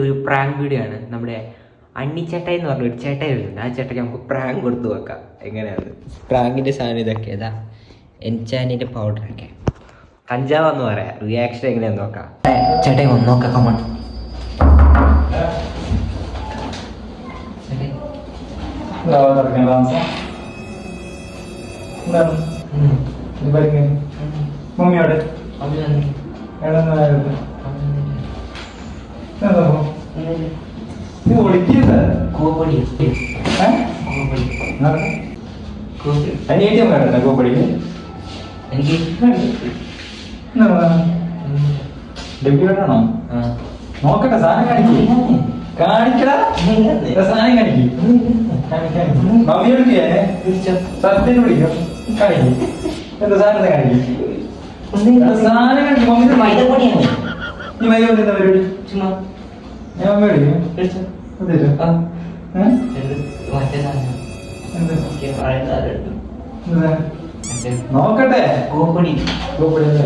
ഒരു prank video ആണ്. നമ്മുടെ അണ്ണിച്ചേട്ടായി എന്ന് പറഞ്ഞ ഒരു ചേട്ടായി വരുന്നുണ്ട്. ആ ചേട്ടയ്ക്ക് നമുക്ക് പ്രാങ്ക് കൊടുത്തു വെക്കാം. എങ്ങനെയാണ് പ്രാങ്കിന്റെ സാധനം ഇതൊക്കെ ഏതാ എൻചാനിന്റെ പൗഡറൊക്കെ കഞ്ചാവെന്ന് പറയാം. റിയാക്ഷൻ എങ്ങനെയാന്ന് നോക്കാം. ചേട്ടായി ഒന്ന് നോക്കാം. കമൺ മമ്മിയോടെ നോക്കട്ടെ സാധനം കാണിക്കടാ സാധനം കാണിക്കും മമ്മിയോട് സത്യം വിളിക്കും കാണിക്കും എന്താ സാധനം കാണിക്കും സാധനം കാണിക്കും മമ്മി മൈദപ്പൊടിയാണ്. ഈ മൈദ കൊണ്ട് എന്താ പരിപാടി ചുമ്മാ ഞാൻ മമ്മി വിളിക്കും നോക്കട്ടെ കോപ്പടി കോപ്പടി എന്താ